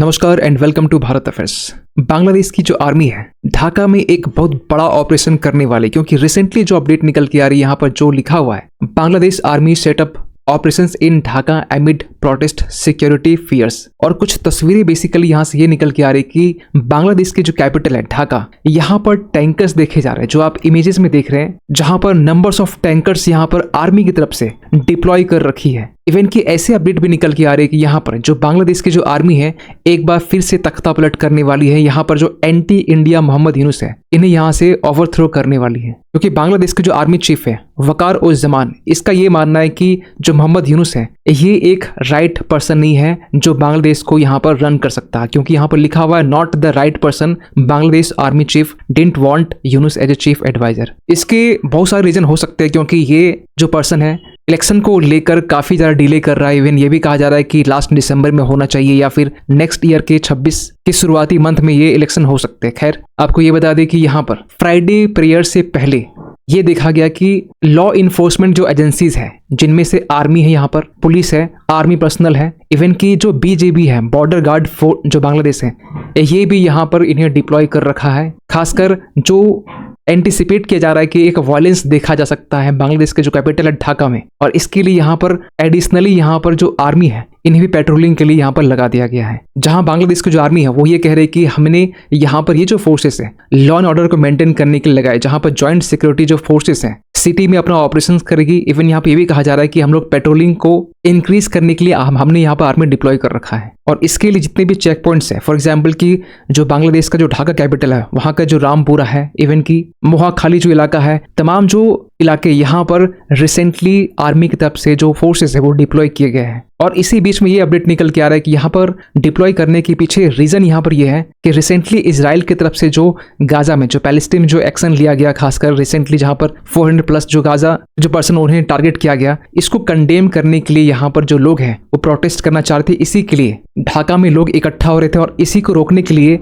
नमस्कार and welcome to Bharat affairs. Bangladesh की जो आर्मी है ढाका में एक बहुत बड़ा ऑपरेशन करने वाली, क्योंकि रिसेंटली जो अपडेट निकल के आ रही है यहाँ पर जो लिखा हुआ है, Bangladesh army setup operations in Dhaka amid protest security fears. और कुछ तस्वीरें बेसिकली यहाँ से ये निकल के आ रही कि बांग्लादेश की जो कैपिटल है ढाका, यहाँ पर टैंकर्स देखे जा रहे हैं, जो आप इमेजेस में देख रहे हैं, जहां पर नंबर्स ऑफ टैंकर्स यहाँ पर आर्मी की तरफ से डिप्लॉय कर रखी है। इवन की ऐसे अपडेट भी निकल के आ रहे हैं कि यहाँ पर जो बांग्लादेश की जो आर्मी है एक बार फिर से तख्ता पलट करने वाली है। यहाँ पर जो एंटी इंडिया मोहम्मद यूनुस है इन्हें यहाँ से ओवरथ्रो करने वाली है, क्योंकि बांग्लादेश के जो आर्मी चीफ है वकार उस जमान, इसका ये मानना है कि जो मोहम्मद यूनुस है ये एक राइट पर्सन नहीं है जो बांग्लादेश को यहाँ पर रन कर सकता है, क्योंकि यहाँ पर लिखा हुआ है not the right person, Bangladesh army chief didn't want Yunus as a chief adviser. इसके बहुत सारे रीजन हो सकते हैं, क्योंकि ये जो पर्सन है इलेक्शन को लेकर काफी ज्यादा डिले कर रहा है। इवन ये भी कहा जा रहा है कि लास्ट दिसंबर में होना चाहिए या फिर नेक्स्ट ईयर के 26 के शुरुआती मंथ में ये इलेक्शन हो सकते हैं। खैर, आपको ये बता दें कि यहाँ पर फ्राइडे प्रेयर से पहले ये देखा गया कि लॉ इन्फोर्समेंट जो एजेंसीज है, जिनमें से आर्मी है, यहाँ पर पुलिस है, आर्मी पर्सनल है, इवन की जो बीजेबी है, बॉर्डर गार्ड फोर्स जो बांग्लादेश है, ये भी यहाँ पर इन्हें डिप्लॉय कर रखा है। खासकर जो एंटिसिपेट किया जा रहा है कि एक वायलेंस देखा जा सकता है बांग्लादेश के जो कैपिटल है ढाका में, और इसके लिए यहाँ पर एडिशनली यहाँ पर जो आर्मी है इन्हें भी पेट्रोलिंग के लिए यहाँ पर लगा दिया गया है। जहां बांग्लादेश की जो आर्मी है वो ये कह रहे हैं कि हमने यहाँ पर ये जो फोर्सेस है लॉ एंड ऑर्डर को मेंटेन करने के लिए लगाए, जहां पर जॉइंट सिक्योरिटी जो फोर्सेस हैं सिटी में अपना ऑपरेशन करेगी। इवन यहाँ पे ये भी कहा जा रहा है कि हम लोग पेट्रोलिंग को इंक्रीज करने के लिए हमने यहाँ पर आर्मी डिप्लॉय कर रखा है, और इसके लिए जितने भी चेक पॉइंट्स है, फॉर एग्जाम्पल की जो बांग्लादेश का जो ढाका कैपिटल है वहाँ का जो रामपुरा है, इवन की मोहाखाली जो इलाका है, तमाम जो इलाके यहाँ पर रिसेंटली आर्मी की तरफ से जो फोर्सेस है वो डिप्लॉय किए गए हैं। और इसी बीच में ये अपडेट निकल के आ रहा है कि यहाँ पर डिप्लॉय करने के पीछे रीजन यहाँ पर यह है कि रिसेंटली इजराइल की तरफ से जो गाजा में जो पैलेस्टीन में जो एक्शन लिया गया, खासकर रिसेंटली जहाँ पर 400 प्लस जो गाजा जो पर्सन उन्हें टारगेट किया गया, इसको कंडेम करने के लिए यहाँ पर जो लोग हैं वो प्रोटेस्ट करना चाह रहे थे। इसी के लिए ढाका में लोग इकट्ठा हो रहे थे, और इसी को रोकने के लिए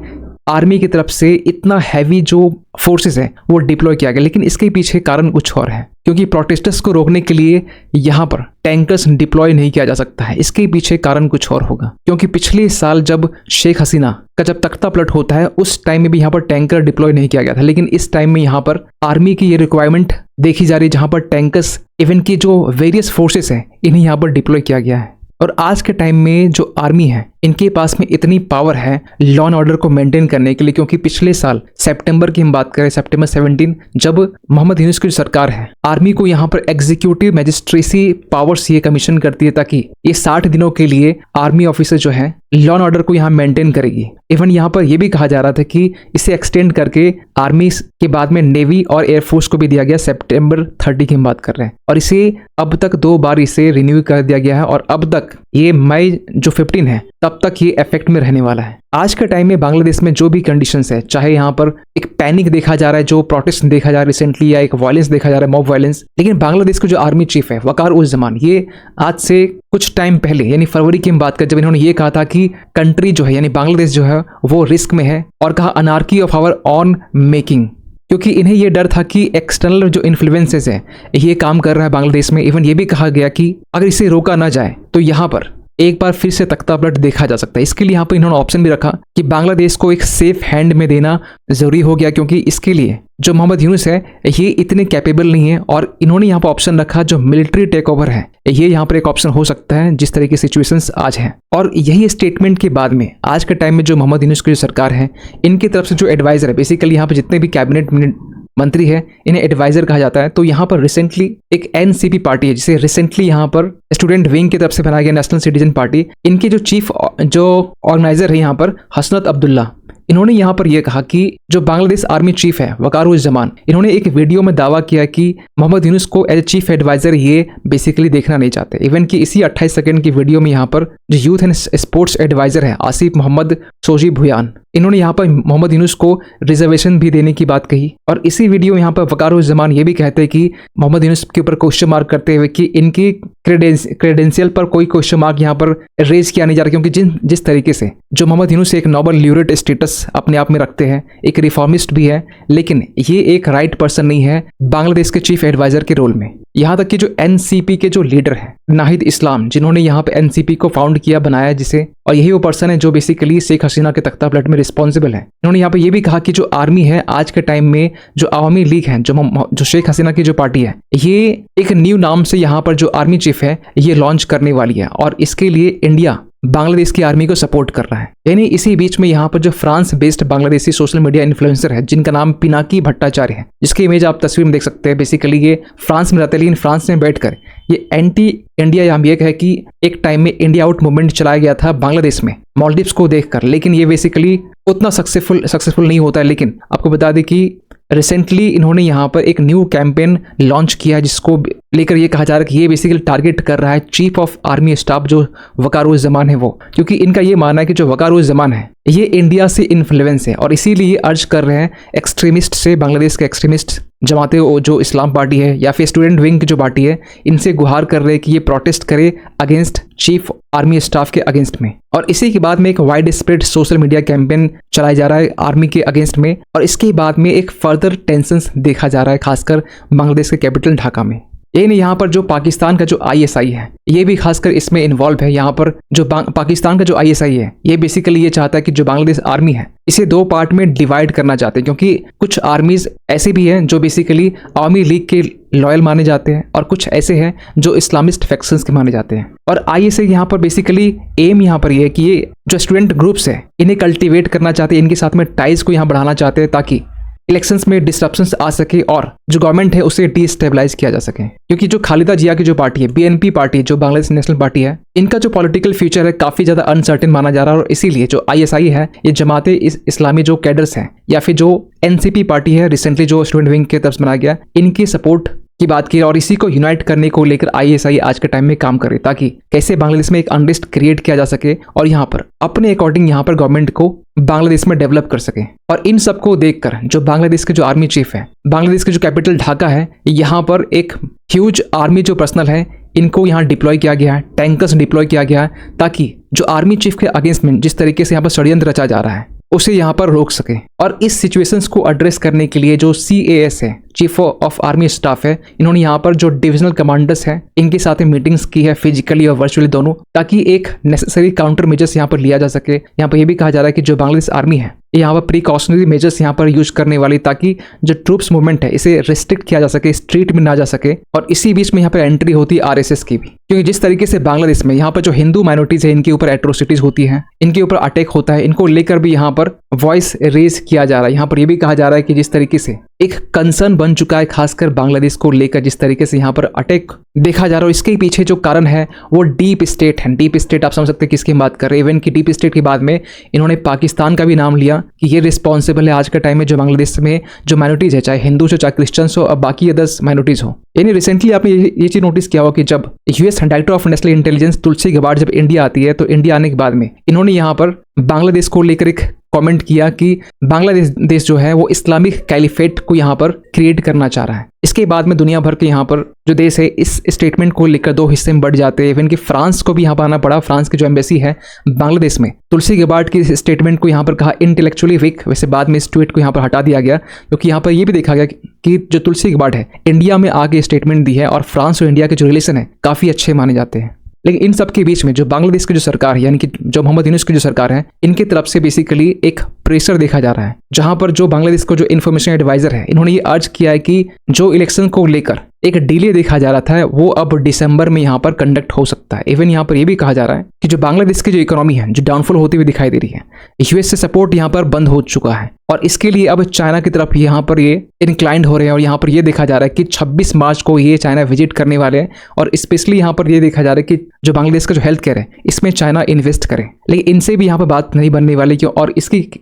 आर्मी की तरफ से इतना हैवी जो फोर्सेस है वो डिप्लॉय किया गया। लेकिन इसके पीछे कारण कुछ और है, क्योंकि प्रोटेस्टर्स को रोकने के लिए यहाँ पर टैंकर्स डिप्लॉय नहीं किया जा सकता है। इसके पीछे कारण कुछ और होगा, क्योंकि पिछले साल जब शेख हसीना का जब तख्ता पलट होता है उस टाइम में भी यहाँ पर टैंकर डिप्लॉय नहीं किया गया था, लेकिन इस टाइम में यहाँ पर आर्मी की ये रिक्वायरमेंट देखी जा रही है, जहाँ पर टैंकर्स इवन की जो वेरियस फोर्सेस हैं इन्हें यहाँ पर डिप्लॉय किया गया है। और आज के टाइम में जो आर्मी है इनके पास में इतनी पावर है लॉ एंड ऑर्डर को मेंटेन करने के लिए, क्योंकि पिछले साल सितंबर की हम बात करें, सितंबर 17, जब मोहम्मद यूनुस की जो सरकार है आर्मी को यहाँ पर एग्जीक्यूटिव मैजिस्ट्रेसी पावर्स ये कमीशन करती है, ताकि ये 60 दिनों के लिए आर्मी ऑफिसर जो है लॉ एंड ऑर्डर को यहाँ मेंटेन करेगी। इवन यहाँ पर यह भी कहा जा रहा था कि इसे एक्सटेंड करके आर्मी के बाद में नेवी और एयरफोर्स को भी दिया गया। सितंबर 30 की हम बात कर रहे हैं, और इसे अब तक 2 बार इसे रिन्यू कर दिया गया है, और अब तक ये मई जो 15 है तब तक ये इफेक्ट में रहने वाला है। आज के टाइम में बांग्लादेश में जो भी कंडीशंस है, चाहे यहाँ पर एक पैनिक देखा जा रहा है, जो प्रोटेस्ट देखा जा रहा है रिसेंटली, या एक वायलेंस देखा जा रहा है, मॉब वायलेंस, लेकिन बांग्लादेश के जो आर्मी चीफ है वकार उस जमान, ये आज से कुछ टाइम पहले यानी फरवरी की हम बात करें, जब इन्होंने ये कहा था कि कंट्री जो है यानी बांग्लादेश जो है वो रिस्क में है, और कहा anarchy of our own making, क्योंकि इन्हें यह डर था कि एक्सटर्नल जो इन्फ्लुएंसेस है ये काम कर रहा है बांग्लादेश में। इवन ये भी कहा गया कि अगर इसे रोका ना जाए तो यहाँ पर एक बार फिर से तख्ता पलट देखा जा सकता है। इसके लिए यहाँ पर इन्होंने ऑप्शन भी रखा कि बांग्लादेश को एक सेफ हैंड में देना जरूरी हो गया, क्योंकि इसके लिए जो मोहम्मद यूनुस है ये इतने कैपेबल नहीं है, और इन्होंने यहाँ पर ऑप्शन रखा जो मिलिट्री टेक ओवर है, ये यहाँ पर एक ऑप्शन हो सकता है जिस तरह की सिचुएशंस आज हैं। और यही स्टेटमेंट के बाद में आज के टाइम में जो मोहम्मद यूनुस की जो सरकार है इनकी तरफ से जो एडवाइजर है, बेसिकली यहाँ पर जितने भी कैबिनेट मंत्री है इन्हें एडवाइजर कहा जाता है। तो यहाँ पर रिसेंटली एक एनसीपी पार्टी है, जिसे रिसेंटली यहाँ पर स्टूडेंट विंग की तरफ से बनाया गया नेशनल सिटीजन पार्टी, इनके जो चीफ जो ऑर्गेनाइजर है यहाँ पर हसनत अब्दुल्ला, इन्होंने यहाँ पर यह कहा कि जो बांग्लादेश आर्मी चीफ है वकार उस जमान, इन्होंने एक वीडियो में दावा किया कि मोहम्मद यूनुस को एज ए चीफ एडवाइजर ये बेसिकली देखना नहीं चाहते। इवन कि इसी 28 सेकंड की वीडियो में यहाँ पर जो यूथ एंड स्पोर्ट्स एडवाइजर है आसिफ मोहम्मद सोजी भुयान, इन्होंने यहाँ पर मोहम्मद यूनुस को रिजर्वेशन भी देने की बात कही। और इसी वीडियो में यहाँ पर वकारुज़्ज़मान ये भी कहते हैं कि मोहम्मद यूनुस के ऊपर क्वेश्चन मार्क करते हुए कि इनकी क्रेडेंशियल पर कोई क्वेश्चन मार्क यहाँ पर रेज किया नहीं जा रहा, क्योंकि जिस तरीके से जो मोहम्मद यूनुस एक नोबल ल्यूरेट स्टेटस अपने आप में रखते हैं, एक रिफॉर्मिस्ट भी है, लेकिन ये एक राइट पर्सन नहीं है बांग्लादेश के चीफ एडवाइजर के रोल में। यहाँ तक कि जो एनसीपी के जो लीडर हैं नाहिद इस्लाम, जिन्होंने यहाँ पे एनसीपी को फाउंड किया, बनाया जिसे, और यही वो पर्सन है जो बेसिकली शेख हसीना के तख्ता पलट में रिस्पॉन्सिबल है। इन्होंने यहाँ पे ये भी कहा कि जो आर्मी है आज के टाइम में, जो अवामी लीग है, जो शेख हसीना की जो पार्टी है, ये एक न्यू नाम से यहाँ पर जो आर्मी चीफ है ये लॉन्च करने वाली है, और इसके लिए इंडिया बांग्लादेश की आर्मी को सपोर्ट कर रहा है। यानी इसी बीच में यहाँ पर जो France based Bangladeshi social media influencer है, जिनका नाम पिनाकी भट्टाचार्य है, जिसकी इमेज आप तस्वीर में देख सकते हैं। बेसिकली ये फ्रांस में रहते हैं, लेकिन फ्रांस में बैठकर ये एंटी इंडिया, यहाँ भी एक है कि एक टाइम में इंडिया आउट मूवमेंट चलाया गया था बांग्लादेश में मालदीव्स को देखकर, लेकिन ये बेसिकली उतना सक्सेसफुल नहीं होता है। लेकिन आपको बता दें कि रिसेंटली इन्होंने यहाँ पर एक न्यू कैंपेन लॉन्च किया, जिसको लेकर ये कहा जा रहा है कि ये बेसिकली टारगेट कर रहा है चीफ ऑफ आर्मी स्टाफ जो वकारुज़्ज़मान है वो, क्योंकि इनका ये मानना है कि जो वकारुज़्ज़मान है ये इंडिया से इन्फ्लुएंस है, और इसीलिए अर्ज कर रहे हैं एक्सट्रीमिस्ट से, बांग्लादेश के एक्सट्रीमिस्ट जमाते जो इस्लाम पार्टी है या फिर स्टूडेंट विंग की जो पार्टी है, इनसे गुहार कर रहे हैं कि ये प्रोटेस्ट करे अगेंस्ट चीफ आर्मी स्टाफ के अगेंस्ट में। और इसी के बाद में एक wide spread social media campaign चलाया जा रहा है आर्मी के अगेंस्ट में, और इसके बाद में एक फर्दर टेंशंस देखा जा रहा है खासकर बांग्लादेश के कैपिटल ढाका में। ये नहीं, यहाँ पर जो पाकिस्तान का जो आईएसआई है ये भी खासकर इसमें इन्वॉल्व है। यहाँ पर जो पाकिस्तान का जो आईएसआई है ये बेसिकली ये चाहता है कि जो बांग्लादेश आर्मी है इसे दो पार्ट में डिवाइड करना चाहते हैं, क्योंकि कुछ आर्मीज ऐसी भी हैं जो बेसिकली आर्मी लीग के लॉयल माने जाते हैं, और कुछ ऐसे हैं जो इस्लामिस्ट फैक्शंस के माने जाते हैं। और आईएसआई यहाँ पर बेसिकली एम यहाँ पर ये है कि ये जो स्टूडेंट ग्रुप्स है इन्हें कल्टिवेट करना चाहते हैं, इनके साथ में टाइज को यहाँ बढ़ाना चाहते हैं, ताकि इलेक्शंस में डिस्ट्रप्शंस आ सके और जो गवर्नमेंट है उसे डिस्टेबलाइज किया जा सके। क्योंकि जो खालिदा जिया की जो पार्टी है, बीएनपी पार्टी, जो बांग्लादेश नेशनल पार्टी है, इनका जो पॉलिटिकल फ्यूचर है काफी ज्यादा अनसर्टेन माना जा रहा है, और इसीलिए जो आईएसआई है ये जमाते इस्लामी जो कैडर्स हैं या फिर जो एनसीपी पार्टी है रिसेंटली जो स्टूडेंट विंग के तरफ से बनाया गया, इनकी सपोर्ट की बात की, और इसी को यूनाइट करने को लेकर आईएसआई आज के टाइम में काम करे, ताकि कैसे बांग्लादेश में एक अनरेस्ट क्रिएट किया जा सके और यहाँ पर अपने अकॉर्डिंग यहाँ पर गवर्नमेंट को बांग्लादेश में डेवलप कर सके। और इन सबको देखकर जो बांग्लादेश के जो आर्मी चीफ है, बांग्लादेश के जो कैपिटल ढाका है, यहाँ पर एक ह्यूज आर्मी जो पर्सनल है इनको यहाँ डिप्लॉय किया गया है, टैंकर्स डिप्लॉय किया गया है, ताकि जो आर्मी चीफ के अगेंस्ट में जिस तरीके से यहाँ पर षड्यंत्र रचा जा रहा है उसे यहाँ पर रोक सके। और इस सिचुएशंस को एड्रेस करने के लिए जो CAS है, चीफ ऑफ आर्मी स्टाफ है, इन्होंने यहाँ पर जो डिविजनल कमांडर्स हैं इनके साथ मीटिंग्स की है, फिजिकली और वर्चुअली दोनों, ताकि एक नेसेसरी काउंटर मेजर्स यहाँ पर लिया जा सके। यहाँ पर यह भी कहा जा रहा है कि जो बांग्लादेश आर्मी है यहाँ पर प्रिकॉशनरी मेजर्स यहाँ पर यूज करने वाली, ताकि जो ट्रूप्स मूवमेंट है इसे रिस्ट्रिक्ट किया जा सके, स्ट्रीट में ना जा सके। और इसी बीच में यहाँ पर एंट्री होती है RSS की भी, क्योंकि जिस तरीके से बांग्लादेश में यहाँ पर जो हिंदू माइनॉरिटीज है इनके ऊपर एट्रोसिटीज होती हैं, इनके ऊपर अटैक होता है, इनको लेकर भी यहाँ पर वॉइस रेज किया जा रहा है। यहाँ पर यह भी कहा जा रहा है कि जिस तरीके से एक कंसर्न बन चुका है खासकर बांग्लादेश को लेकर, जिस तरीके से यहाँ पर अटैक देखा जा रहा है, इसके पीछे जो कारण है वो डीप स्टेट है। डीप स्टेट आप समझ सकते हैं किसकी बात कर रहे हैं। इवन की डीप स्टेट के बाद में इन्होंने पाकिस्तान का भी नाम लिया कि ये रिस्पॉन्सिबल है आज के टाइम में जो बांग्लादेश में जो माइनॉरिटीज है, चाहे हिंदू हो चाहे क्रिश्चियंस हो और बाकी अदर्स माइनॉरिटीज हो। यानी रिसेंटली आपने ये चीज नोटिस किया होगा कि जब US director of national intelligence Tulsi Gabbard जब इंडिया आती है, तो इंडिया आने के बाद में इन्होंने यहाँ पर बांग्लादेश को लेकर एक कमेंट किया कि बांग्लादेश जो है वो इस्लामिक कैलिफेट को यहाँ पर क्रिएट करना चाह रहा है। इसके बाद में दुनिया भर के यहाँ पर जो देश है इस स्टेटमेंट को लेकर दो हिस्से में बढ़ जाते हैं। इवन कि फ्रांस को भी यहाँ पर आना पड़ा। फ्रांस की जो एम्बेसी है बांग्लादेश में तुलसी गबार्ड की स्टेटमेंट को यहाँ पर कहा इंटेलेक्चुअली वीक। वैसे बाद में इस ट्वीट को यहाँ पर हटा दिया गया, क्योंकि यहाँ पर ये भी देखा गया कि जो तुलसी गबार्ड है इंडिया में आके स्टेटमेंट दी है और फ्रांस और इंडिया के जो रिलेशन है काफी अच्छे माने जाते हैं। लेकिन इन सब के बीच में जो बांग्लादेश की जो सरकार है, यानी कि जो मोहम्मद यूनुस की जो सरकार है, इनकी तरफ से बेसिकली एक प्रेशर देखा जा रहा है, जहां पर जो बांग्लादेश को जो इन्फॉर्मेशन एडवाइजर है इन्होंने ये अर्ज किया है कि जो इलेक्शन को लेकर एक डिले देखा जा रहा था वो अब दिसंबर में यहाँ पर कंडक्ट हो सकता है। इवन यहाँ पर यह भी कहा जा रहा है कि जो बांग्लादेश की जो इकोनॉमी है जो डाउनफॉल होती हुई दिखाई दे रही है, यूएस से सपोर्ट यहाँ पर बंद हो चुका है और इसके लिए अब चाइना की तरफ यहाँ पर ये इंक्लाइंड हो रहे हैं। और यहाँ पर ये देखा जा रहा है कि 26 मार्च को ये चाइना विजिट करने वाले हैं और स्पेशली यहाँ पर ये देखा जा रहा है कि जो बांग्लादेश का जो हेल्थ केयर है इसमें चाइना इन्वेस्ट करे। लेकिन इनसे भी यहाँ पर बात नहीं बनने वाली क्यों, और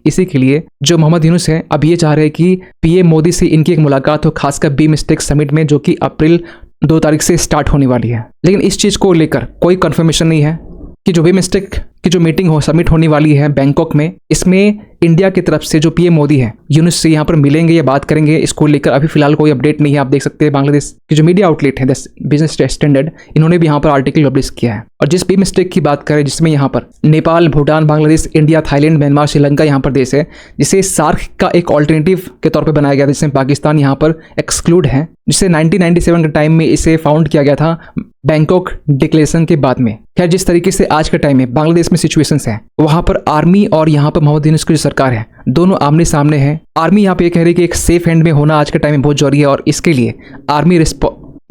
इसी के लिए जो मोहम्मद यूनुस है अब ये चाह रहे हैं कि पीएम मोदी से इनकी एक मुलाकात हो, खासकर BIMSTEC समिट में, जो कि अप्रैल 2 तारीख से स्टार्ट होने वाली है। लेकिन इस चीज को लेकर कोई कंफर्मेशन नहीं है कि जो BIMSTEC की जो मीटिंग हो, समिट होने वाली है बैंकॉक में, इसमें इंडिया की तरफ से जो पीएम मोदी है यूनुस से यहाँ पर मिलेंगे या बात करेंगे, इसको लेकर अभी फिलहाल कोई अपडेट नहीं है। आप देख सकते हैं बांग्लादेश की जो मीडिया आउटलेट है बिजनेस स्टैंडर्ड, इन्होंने भी यहाँ पर आर्टिकल पब्लिश किया है। और जिस भी मिस्टेक की बात करें जिसमें यहाँ पर Nepal, Bhutan, Bangladesh, India, Thailand, Myanmar, Sri Lanka यहाँ पर देश है जिसे सार्क का एक ऑल्टरनेटिव के तौर पर बनाया गया था, जिसमें पाकिस्तान यहाँ पर एक्सक्लूड है, जिसे 1997 के टाइम में इसे फाउंड किया गया था बैंकॉक डिक्लेरेशन के बाद में। खैर, जिस तरीके से आज के टाइम में बांग्लादेश में सिचुएशंस है, वहां पर आर्मी और यहाँ पर मोहम्मद यूनूस की जो सरकार है दोनों आमने सामने है। आर्मी यहाँ पे कह रही है कि एक सेफ हैंड में होना आज के टाइम में बहुत जरूरी है और इसके लिए आर्मी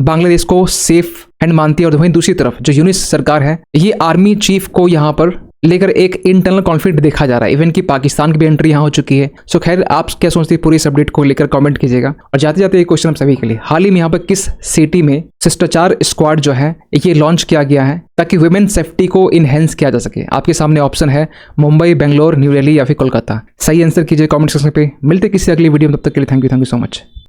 बांग्लादेश को सेफ हैंड मानती है। और वहीं दूसरी तरफ जो यूनिस सरकार है, ये आर्मी चीफ को यहाँ पर लेकर एक इंटरनल कॉन्फ्लिक्ट देखा जा रहा है। इवन कि पाकिस्तान की भी एंट्री यहाँ हो चुकी है। सो खैर, आप क्या सोचते हैं पूरी इस अपडेट को लेकर कमेंट कीजिएगा। और जाते जाते एक क्वेश्चन हम सभी के लिए, हाल ही में यहाँ पर किस सिटी में शिष्टाचार स्क्वाड जो है ये लॉन्च किया गया है ताकि वुमेन सेफ्टी को इनहेंस किया जा सके? आपके सामने ऑप्शन है मुंबई, बेंगलोर, न्यू दिल्ली या फिर कोलकाता। सही आंसर कीजिए कमेंट सेक्शन पे। मिलते किसी अगली वीडियो में, तब तक के लिए थैंक यू सो मच।